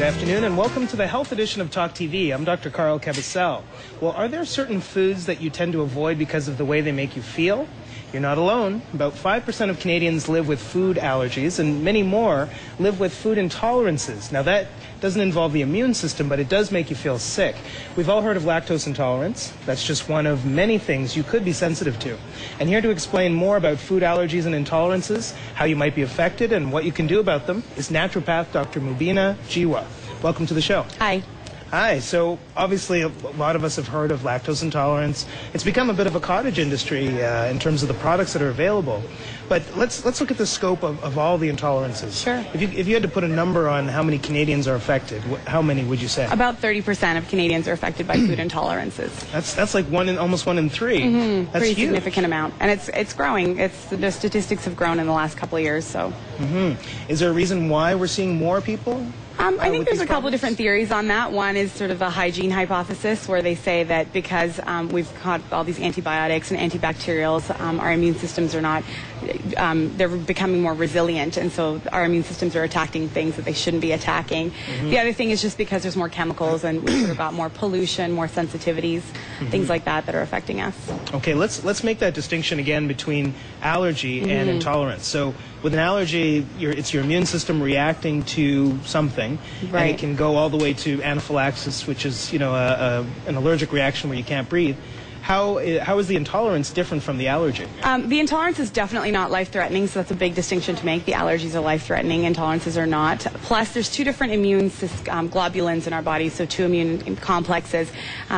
Good afternoon and welcome to the Health Edition of Talk TV. I'm Dr. Carl Cabasel. Well, are there certain foods that you tend to avoid because of the way they make you feel? You're not alone. About 5% of Canadians live with food allergies and many more live with food intolerances. Now that doesn't involve the immune system, but it does make you feel sick. We've all heard of lactose intolerance. That's just one of many things you could be sensitive to. And here to explain more about food allergies and intolerances, how you might be affected and what you can do about them is naturopath Dr. Mubina Jiwa. Welcome to the show. Hi. Hi. So obviously a lot of us have heard of lactose intolerance. It's become a bit of a cottage industry in terms of the products that are available. But let's look at the scope of all the intolerances. Sure. If you had to put a number on how many Canadians are affected, how many would you say? About 30% of Canadians are affected by food intolerances. That's like almost one in three. Mm-hmm. That's pretty huge. Significant amount, and it's growing. The statistics have grown in the last couple of years. So. Mm-hmm. Is there a reason why we're seeing more people? I think there's a couple of different theories on that. One is sort of a hygiene hypothesis where they say that because we've got all these antibiotics and antibacterials, our immune systems are not, they're becoming more resilient, and so our immune systems are attacking things that they shouldn't be attacking. The other thing is just because there's more chemicals and we've sort of got more pollution, more sensitivities, things like that are affecting us. Okay, let's make that distinction again between allergy and intolerance. So with an allergy, it's your immune system reacting to something, right. And it can go all the way to anaphylaxis, which is an allergic reaction where you can't breathe. How is the intolerance different from the allergy? The intolerance is definitely not life-threatening, so that's a big distinction to make. The allergies are life-threatening, intolerances are not. Plus, there's two different immune globulins in our body, so two immune complexes.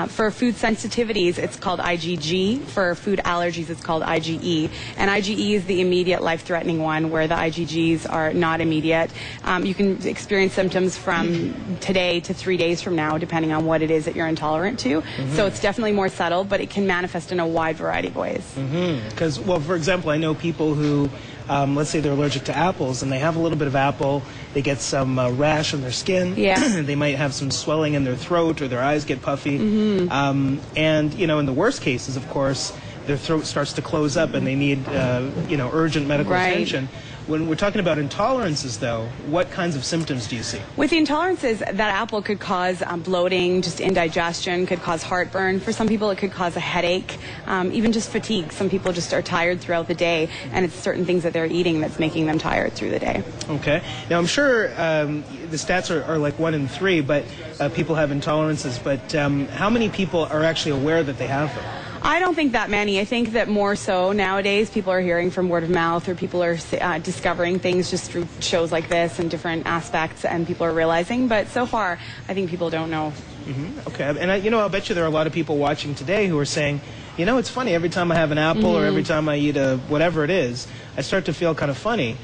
For food sensitivities, it's called IgG. For food allergies, it's called IgE. And IgE is the immediate life-threatening one, where the IgGs are not immediate. You can experience symptoms from today to 3 days from now, depending on what it is that you're intolerant to. So it's definitely more subtle, but it can manifest in a wide variety of ways. Because, well, for example, I know people who, let's say they're allergic to apples and they have a little bit of apple, they get some rash on their skin, they might have some swelling in their throat or their eyes get puffy, and, in the worst cases, of course, their throat starts to close up and they need, urgent medical attention. When we're talking about intolerances, though, what kinds of symptoms do you see? With the intolerances, that apple could cause bloating, just indigestion, could cause heartburn. For some people, it could cause a headache, even just fatigue. Some people just are tired throughout the day, and it's certain things that they're eating that's making them tired through the day. Okay. Now, I'm sure the stats are like 1 in 3, but people have intolerances. But how many people are actually aware that they have them? I don't think that many. I think that more so nowadays people are hearing from word of mouth, or people are discovering things just through shows like this and different aspects, and people are realizing. But so far, I think people don't know. Okay. And I'll bet you there are a lot of people watching today who are saying, it's funny, every time I have an apple or every time I eat whatever it is, I start to feel kind of funny.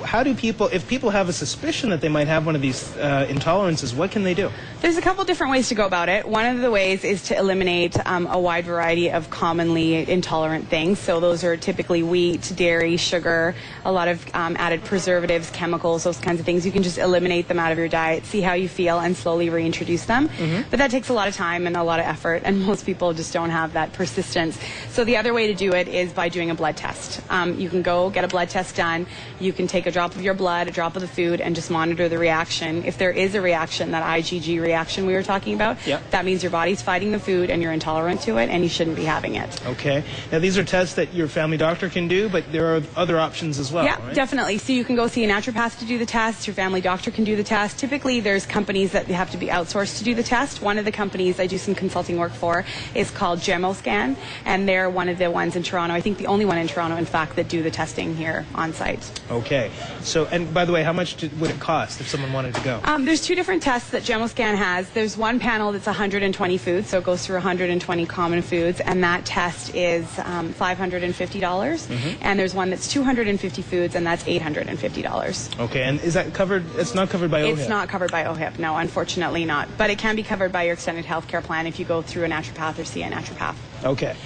How do if people have a suspicion that they might have one of these intolerances, what can they do? There's a couple different ways to go about it. One of the ways is to eliminate a wide variety of commonly intolerant things. So those are typically wheat, dairy, sugar, a lot of added preservatives, chemicals, those kinds of things. You can just eliminate them out of your diet, see how you feel, and slowly reintroduce them. But that takes a lot of time and a lot of effort, and most people just don't have that persistence. So the other way to do it is by doing a blood test. You can go get a blood test done. You can take a drop of your blood, a drop of the food, and just monitor the reaction. If there is a reaction, that IgG reaction we were talking about, that means your body's fighting the food and you're intolerant to it and you shouldn't be having it. Okay. Now these are tests that your family doctor can do, but there are other options as well, right? Definitely. So you can go see a naturopath to do the test, your family doctor can do the test. Typically there's companies that have to be outsourced to do the test. One of the companies I do some consulting work for is called Gemoscan, and they're one of the ones in Toronto, I think the only one in Toronto, in fact, that do the testing here on site. Okay. So, and by the way, how much would it cost if someone wanted to go? There's two different tests that Gemoscan has. There's one panel that's 120 foods, so it goes through 120 common foods, and that test is $550. And there's one that's 250 foods, and that's $850. Okay, and is that covered? It's not covered by OHIP? It's not covered by OHIP, no, unfortunately not. But it can be covered by your extended health care plan if you go through a naturopath or see a naturopath. Okay.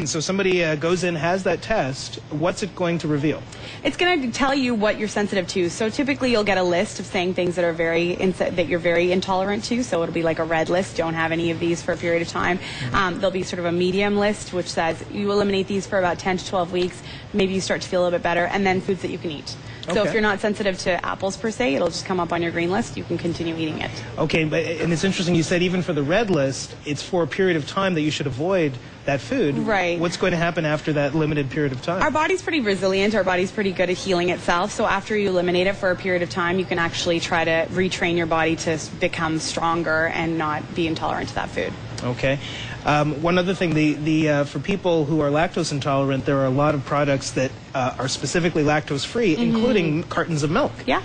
So somebody goes in, has that test. What's it going to reveal? It's going to tell you what you're sensitive to. So typically you'll get a list of saying things that are that you're very intolerant to. So it'll be like a red list. Don't have any of these for a period of time. There'll be sort of a medium list, which says you eliminate these for about 10 to 12 weeks. Maybe you start to feel a little bit better, and then foods that you can eat. So Okay. if you're not sensitive to apples per se, it'll just come up on your green list. You can continue eating it. Okay, and it's interesting you said even for the red list, it's for a period of time that you should avoid that food. Right. What's going to happen after that limited period of time? Our body's pretty resilient. Our body's pretty good at healing itself. So after you eliminate it for a period of time, you can actually try to retrain your body to become stronger and not be intolerant to that food. Okay. One other thing, for people who are lactose intolerant, there are a lot of products that are specifically lactose-free, including cartons of milk. Yeah.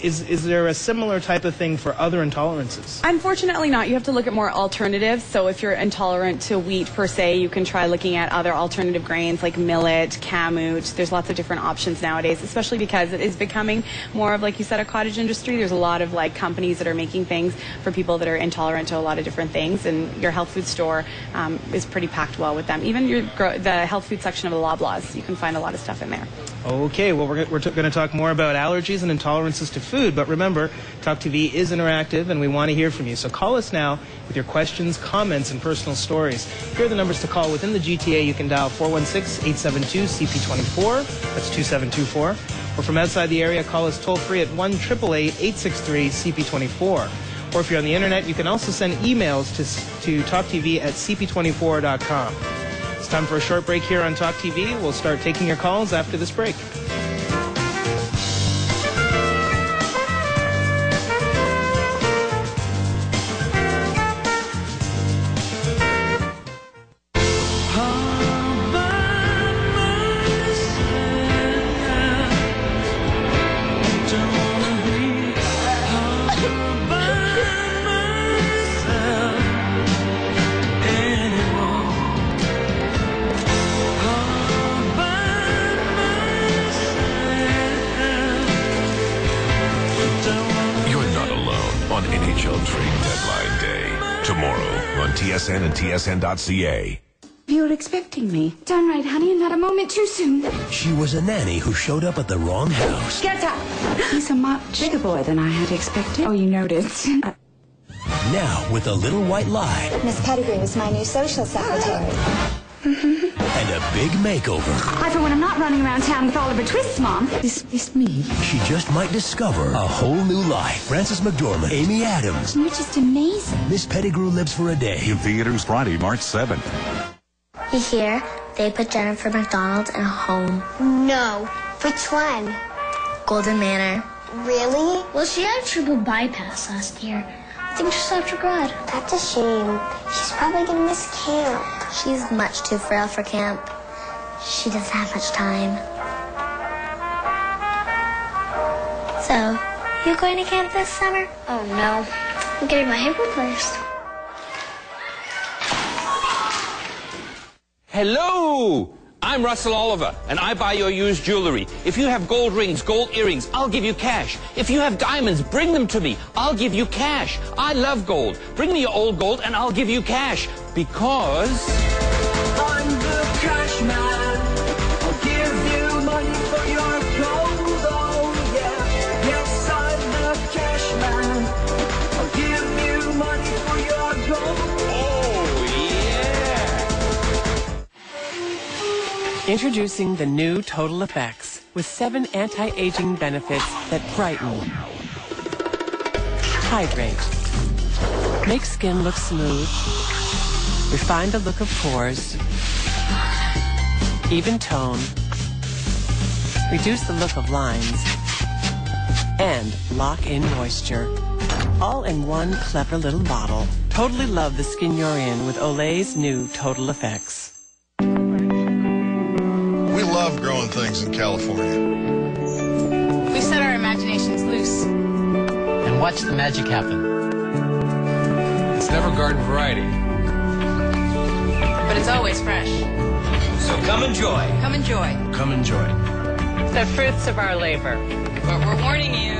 Is there a similar type of thing for other intolerances? Unfortunately not. You have to look at more alternatives. So if you're intolerant to wheat per se, you can try looking at other alternative grains like millet, kamut. There's lots of different options nowadays, especially because it is becoming more of, like you said, a cottage industry. There's a lot of like companies that are making things for people that are intolerant to a lot of different things, and your health food store is pretty packed well with them. Even the health food section of the Loblaws, you can find a lot of stuff in there. Okay, well, we're going to talk more about allergies and intolerances to food, but remember, Talk TV is interactive, and we want to hear from you. So call us now with your questions, comments, and personal stories. Here are the numbers to call. Within the GTA, you can dial 416-872-CP24. That's 2724. Or from outside the area, call us toll-free at 1-888-863-CP24. Or if you're on the internet, you can also send emails to talktv@cp24.com. It's time for a short break here on Talk TV. We'll start taking your calls after this break. TSN and TSN.ca. You were expecting me. Darn right, honey, not a moment too soon. She was a nanny who showed up at the wrong house. Get up! He's a much bigger boy than I had expected. Oh, you noticed. Now, with a little white lie. Miss Pettigrew was my new social secretary. And a big makeover. I, for one, am not running around town with all of her twists, Mom. It's me. She just might discover a whole new life. Frances McDormand, Amy Adams. You're just amazing. Miss Pettigrew lives for a day. In theaters Friday, March 7th. You hear? They put Jennifer McDonald in a home. No. Which one? Golden Manor. Really? Well, she had a triple bypass last year. I think she'll have to regret. That's a shame. She's probably gonna miss camp. She's much too frail for camp. She doesn't have much time. So, you going to camp this summer? Oh, no. I'm getting my hip replaced. Hello! I'm Russell Oliver, and I buy your used jewelry. If you have gold rings, gold earrings, I'll give you cash. If you have diamonds, bring them to me. I'll give you cash. I love gold. Bring me your old gold, and I'll give you cash. Because I'm the cash man. I'll give you money for your gold. Oh, yeah. Yes, I'm the cash man. I'll give you money for your gold. oh, yeah! Introducing the new Total Effects with 7 anti-aging benefits that brighten, hydrate, make skin look smooth, refine the look of pores, even tone, reduce the look of lines, and lock in moisture. All in one clever little bottle. Totally love the skin you're in with Olay's new Total Effects. We love growing things in California. We set our imaginations loose and watch the magic happen. It's never garden variety, but it's always fresh. So come enjoy. Come enjoy. Come enjoy. The fruits of our labor. But we're warning you.